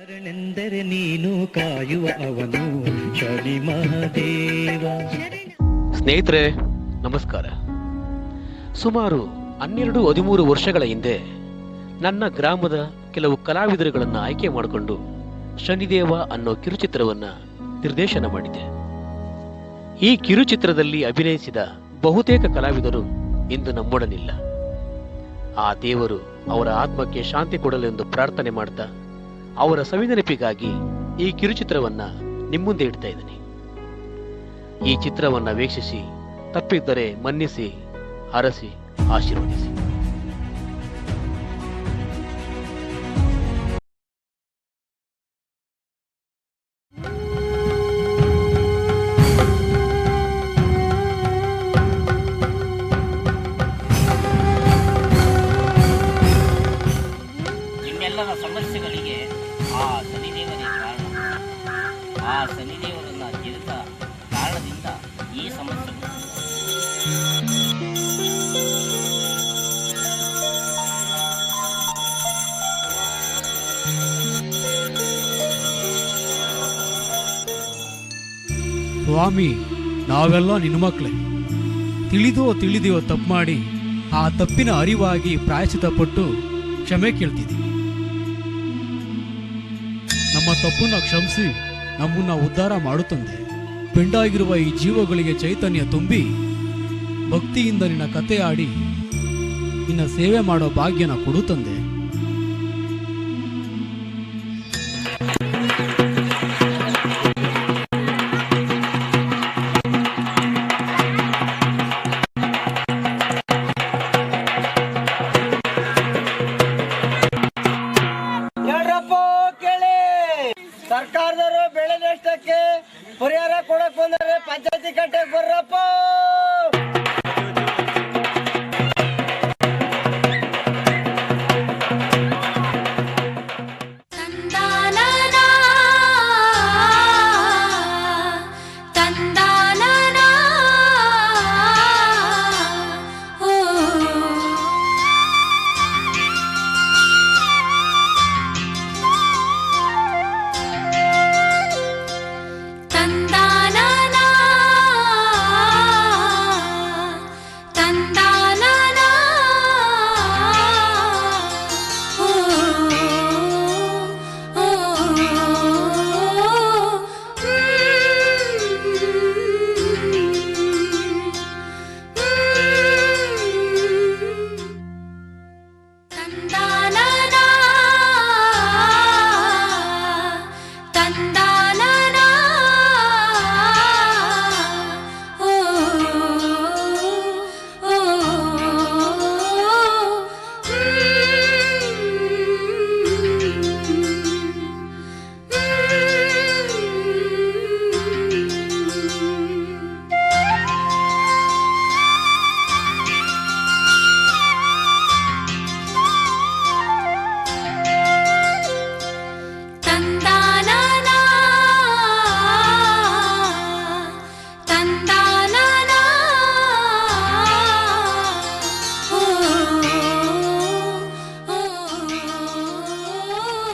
ಶರಣೆಂದರೆ ನೀನು ಕಾಯುವ ಅವನು ಶನಿ ಮಹಾದೇವ. ಸ್ನೇಹಿತರೆ ನಮಸ್ಕಾರ. ಸುಮಾರು 12-13 ವರ್ಷಗಳ ಹಿಂದೆ ನನ್ನ ಗ್ರಾಮದ ಕೆಲವು ಕಲಾವಿದರುಗಳನ್ನು ಆಯ್ಕೆ ಮಾಡಿಕೊಂಡು ಶನಿದೇವ ಅನ್ನೋ ಕಿರುಚಿತ್ರವನ್ನ ನಿರ್ದೇಶನ ಮಾಡಿದೆ. ಈ ಕಿರುಚಿತ್ರದಲ್ಲಿ ಅಭಿನಯಿಸಿದ ಬಹುತೇಕ ಕಲಾವಿದರು ಇಂದು ನಮ್ಮೊಡನಿಲ್ಲ. ಆ ದೇವರು ಅವರ ಆತ್ಮಕ್ಕೆ ಶಾಂತಿ ಕೊಡಲೆಂದು ಪ್ರಾರ್ಥನೆ ಮಾಡ್ತಾ ಅವರ ಸವಿನೆನಪಿಗಾಗಿ ಈ ಕಿರುಚಿತ್ರವನ್ನ ನಿಮ್ಮುಂದೆ ಇಡ್ತಾ ಇದ್ದೀನಿ. ಈ ಚಿತ್ರವನ್ನ ವೀಕ್ಷಿಸಿ, ತಪ್ಪಿದ್ದರೆ ಮನ್ನಿಸಿ, ಹರಸಿ, ಆಶೀರ್ವದಿಸಿ. ನಿಮ್ಮೆಲ್ಲರ ಸಮಸ್ಯೆಗಳಿಗೆ ಆ ಶನಿದೇವನೇ ಕಾರಣ. ಆ ಶನಿದೇವರನ್ನ ಗೆದ್ದ ಕಾರಣದಿಂದ ಈ ಸಮಸ್ಯೆ. ಸ್ವಾಮಿ, ನಾವೆಲ್ಲ ನಿನ್ನ ಮಕ್ಕಳೇ. ತಿಳಿದೆಯೋ ತಪ್ಪು ಮಾಡಿ ಆ ತಪ್ಪಿನ ಅರಿವಾಗಿ ಪ್ರಾಯಶ್ಚಿತ್ತ ಪಟ್ಟು ಕ್ಷಮೆ ಕೇಳ್ತಿದ್ದೀವಿ. ನಮ್ಮ ತಪ್ಪನ್ನ ಕ್ಷಮಿಸಿ ನಮ್ಮನ್ನ ಉದ್ಧಾರ ಮಾಡುತ್ತಂದೆ. ಪಿಂಡಾಗಿರುವ ಈ ಜೀವಗಳಿಗೆ ಚೈತನ್ಯ ತುಂಬಿ ಭಕ್ತಿಯಿಂದ ನಿನ್ನ ಕತೆ ಆಡಿ ನಿನ್ನ ಸೇವೆ ಮಾಡೋ ಭಾಗ್ಯನ ಕೊಡುತ್ತಂದೆ. ಸರ್ಕಾರದವರು ಬೆಳೆ ನಷ್ಟಕ್ಕೆ ಪರಿಹಾರ ಕೊಡಕ್ ಬಂದರೆ ಪಂಚಾಯತಿ ಕಟ್ಟೆಗೆ ಬರ್ರಪ್ಪ.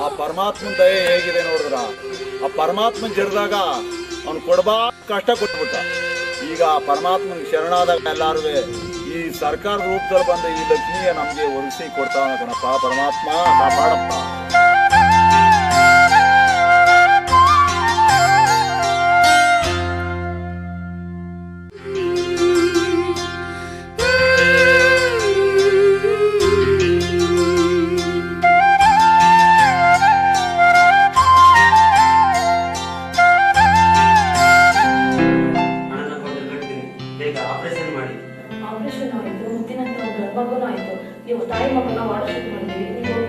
ಆ ಪರಮಾತ್ಮನ ದಯೆ ಹೇಗಿದೆ ನೋಡಿದ್ರ. ಆ ಪರಮಾತ್ಮನ ಜರಿದಾಗ ಅವ್ನು ಕೊಡಬಾ ಕಷ್ಟ ಕೊಟ್ಬಿಟ್ಟ. ಈಗ ಆ ಪರಮಾತ್ಮನಿಗೆ ಶರಣಾದಾಗ ಎಲ್ಲಾರು ಈ ಸರ್ಕಾರ ರೂಪದಲ್ಲಿ ಬಂದ ಈ ಲಕ್ಷ್ಮಿಯ ನಮ್ಗೆ ಒದಗಿಸಿ ಕೊಡ್ತಾವ ಕಣಪ್ಪ. ಪರಮಾತ್ಮ ಕಾಪಾಡಪ್ಪ. ಆಪರೇಷನ್ ಆಯಿತು, ಮುತ್ತಿನಂತ ಗರ್ಭಗೂ ಆಯಿತು. ನೀವು ತಾಯಿ ಮಗನ ವಾಡಶುದ್ಧಿ ಮಾಡಿದ್ದೀವಿ. ನೀವು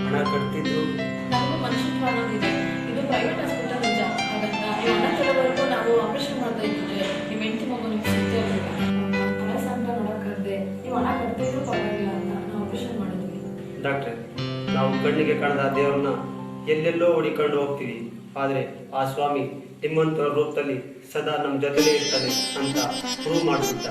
ಹಣ ಕಟ್ತಿದ್ದು ನಮಗೂ ಮನುಷ್ಯತ್ವ ಅನ್ನೋದಿದೆ. ಇದು ಪ್ರೈವೇಟ್ ಹಾಸ್ಪಿಟಲ್ ನಿಜ. ಹಾಗಂತ ನೀವು ಹಣ ತರೋವರೆಗೂ ನಾವು ಆಪರೇಷನ್ ಮಾಡ್ತಾ ಇದ್ದಿದ್ರೆ ನಿಮ್ಮ ಹೆಂಡತಿ ಮಗು ನಿಮ್ಗೆ ಸಿಗ್ತೇ ಇರಲಿಲ್ಲ. ಕೆಲಸ ಅಂತ ನೋಡೋಕ್ಕಾಗದೆ ನೀವು ಹಣ ಕಟ್ತಿದ್ರು ಪರವಾಗಿಲ್ಲ ಅಂತ ನಾವು ಆಪರೇಷನ್ ಮಾಡಿದ್ವಿ. ಡಾಕ್ಟ್ರೆ, ನಾವು ಕಣ್ಣಿಗೆ ಕಾಣದ ದೇವರನ್ನ ಎಲ್ಲೆಲ್ಲೋ ಹುಡಿಕೊಂಡು ಹೋಗ್ತೀವಿ. ಆದರೆ ಆ ಸ್ವಾಮಿ ನಿಮ್ಮಂತರ ರೂಪದಲ್ಲಿ ಸದಾ ನಮ್ಮ ಜೊತೆಲೇ ಇರ್ತಾನೆ ಅಂತ ಪ್ರೂವ್ ಮಾಡಿಬಿಟ್ಟ.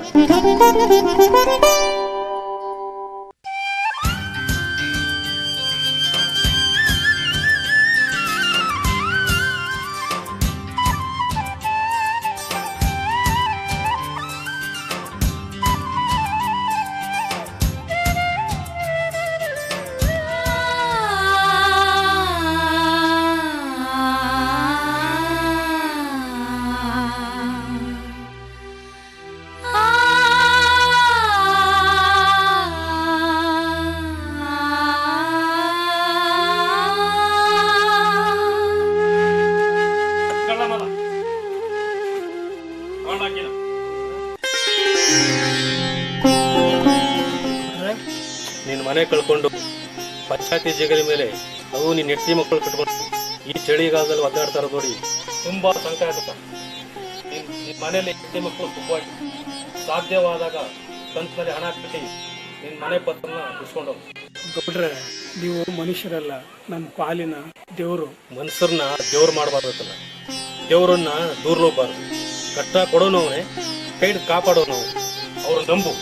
ಮನೆ ಕಳ್ಕೊಂಡು ಪಂಚಾಯತಿ ಜಗಲಿ ಮೇಲೆ ಅವು ನಿನ್ನ ಹೆಂಡತಿ ಮಕ್ಕಳು ಕಟ್ಕೊಂಡು ಈ ಚಳಿಗಾಲದಲ್ಲಿ ಒದ್ದಾಡ್ತಾ ಇರೋದು ನೋಡಿ ತುಂಬ ಸಂಕಟ ಆಗುತ್ತೆ. ನಿನ್ನ ಮನೇಲಿ ಹೆಂಡತಿ ಮಕ್ಕಳು ಸುಖವಾಗಿ ಸಾಧ್ಯವಾದಾಗ ಕಂತಿನಲ್ಲಿ ಹಣ ಕಟ್ಟಿ ನಿನ್ನ ಮನೆ ಪತ್ರನ ಇಸ್ಕೊಂಡು ಹೋಗಿ. ಗೌಡ್ರೆ, ನೀವು ಮನುಷ್ಯರಲ್ಲ, ನಮ್ಮ ಪಾಲಿನ ದೇವರು. ಮನುಷ್ಯರನ್ನ ದೇವ್ರು ಮಾಡಬಾರ್ದಲ್ಲ, ದೇವ್ರನ್ನ ದೂರ ಹೋಗ್ಬಾರ್ದು. ಕಷ್ಟ ಕೊಡೋನು ಅವನೇ, ಕೈ ಕಾಪಾಡೋನು ಅವನು. ಅವ್ರು ನಂಬು,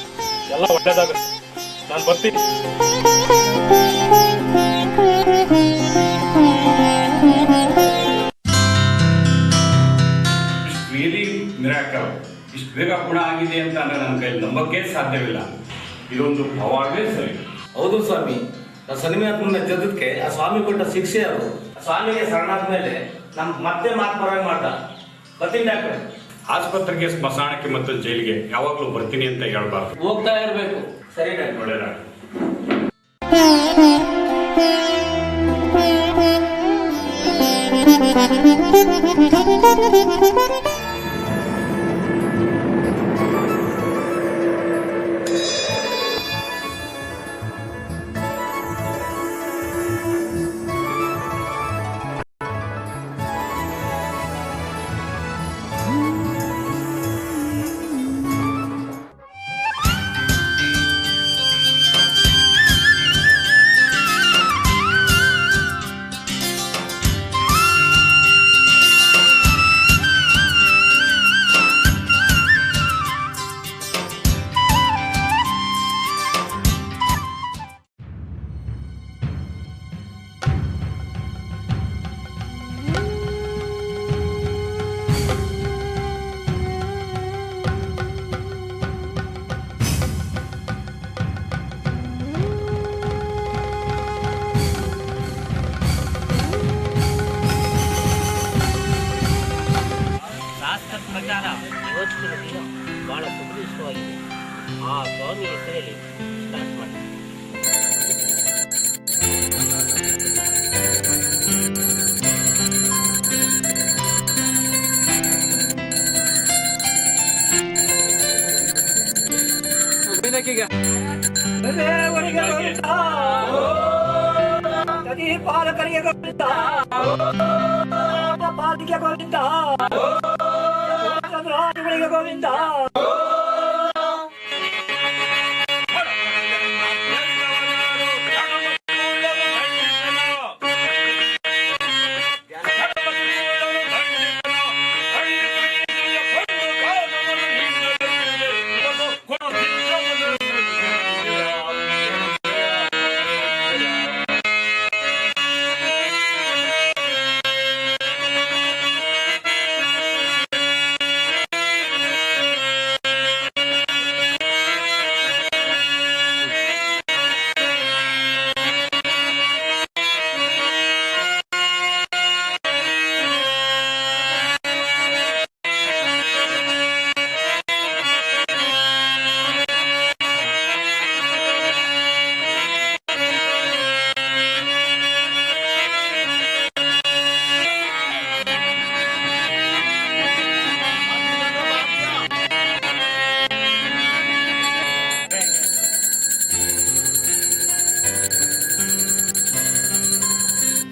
ಎಲ್ಲ ಒಳ್ಳೇದಾಗುತ್ತೆ. ನಾನು ಬರ್ತೀನಿ. ಮಿರಾಕಲ್ ಇಷ್ಟು ಬೇಗ ಗುಣ ಆಗಿದೆ ಅಂತ ಅಂದ್ರೆ ನನ್ನ ಕೈಲಿ ನಂಬಕ್ಕೆ ಸಾಧ್ಯವಿಲ್ಲ. ಇದೊಂದು ಭವಾಗೇ ಸರಿ. ಹೌದು ಸ್ವಾಮಿ, ನಾವು ಸನಿಮಾತ್ಮನ ಜಗದಕ್ಕೆ ಆ ಸ್ವಾಮಿ ಕೊಟ್ಟ ಶಿಕ್ಷೆ ಅದು. ಸ್ವಾಮಿಗೆ ಶರಣಾದ ಮೇಲೆ ನಮ್ ಮತ್ತೆ ಮಾತು ಬರೋಂಗ್ ಮಾಡ್ದ. ಬರ್ತೀನಿ ಡಾಕ್ಟ್ರೆ. ಆಸ್ಪತ್ರೆಗೆ, ಸ್ಮಶಾನಕ್ಕೆ ಮತ್ತು ಜೈಲಿಗೆ ಯಾವಾಗಲೂ ಬರ್ತೀನಿ ಅಂತ ಹೇಳ್ಬಾರ್ದು. ಹೋಗ್ತಾ ಇರ್ಬೇಕು. ಸರಿ ಡಾಕ್ಟ್ರೆ. ಒಳ್ಳೆಯದಾಗಲಿ. ಪ್ರಕಾರ ಇವತ್ತಿನ ದಿನ ಬಹಳ ಸುದೃಷ್ಟವಾಗಿದೆ. ಆ ಸ್ವಾಮಿ ಹೆಸರಲ್ಲಿ ಸ್ಟಾರ್ಟ್ ಮಾಡಿ. ಪಾಲಕರಿಗೆ ಗೋವಿಂದ, ಪಾಲಿಕೆ ಗೋವಿಂದ, ರಾಜುಗಳಿಗೆ ಗೋವಿಂದ.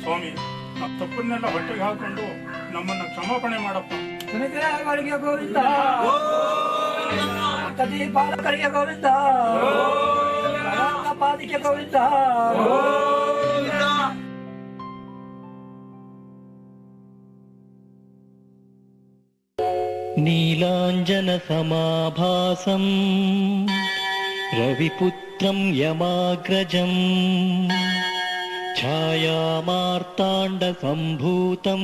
ಸ್ವಾಮಿ, ಆ ತಪ್ಪನ್ನೆಲ್ಲ ಹೊಟ್ಟೆಗೆ ಹಾಕೊಂಡು ನಮ್ಮನ್ನ ಕ್ಷಮಾಪಣೆ ಮಾಡಪ್ಪ. ಸುನಿಗ್ರಹಗಳಿಗೆ ಗೋವಿಂದ, ಕದಿ ಪಾಲಕರಿಗೆ ಗೋವಿಂದ, ಪಾಲಿಕೆ ಗೋವಿಂದ. ನೀಲಾಂಜನ ಸಮಾಭಾಸಂ ರವಿಪುತ್ರಂ ಯಮಾಗ್ರಜಂ ಛಾಯಾಮಾರ್ತಾಂಡ ಸಂಭೂತಂ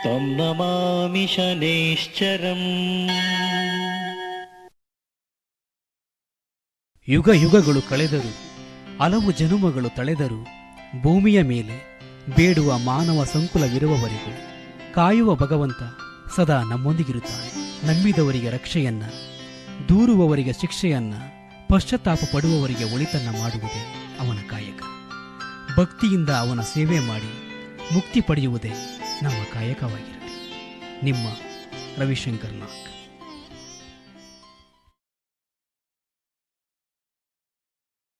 ತಂ ನಮಾಮಿ ಶನೇಶ್ಚರಂ. ಯುಗ ಯುಗಗಳು ಕಳೆದರು, ಹಲವು ಜನುಮಗಳು ತಳೆದರು, ಭೂಮಿಯ ಮೇಲೆ ಬೇಡುವ ಮಾನವ ಸಂಕುಲವಿರುವವರೆಗೂ ಕಾಯುವ ಭಗವಂತ ಸದಾ ನಮ್ಮೊಂದಿಗಿರುತ್ತಾನೆ. ನಂಬಿದವರಿಗೆ ರಕ್ಷೆಯನ್ನ, ದೂರುವವರಿಗೆ ಶಿಕ್ಷೆಯನ್ನ, ಪಶ್ಚಾತ್ತಾಪ ಪಡುವವರಿಗೆ ಒಳಿತನ್ನ ಮಾಡುವುದೇ ಅವನ ಕಾಯಕ. ಭಕ್ತಿಯಿಂದ ಅವನ ಸೇವೆ ಮಾಡಿ ಮುಕ್ತಿ ಪಡೆಯುವುದೇ ನಮ್ಮ ಕಾಯಕವಾಗಿರಲಿ. ನಿಮ್ಮ ರವಿಶಂಕರ್ ನಾಗ್.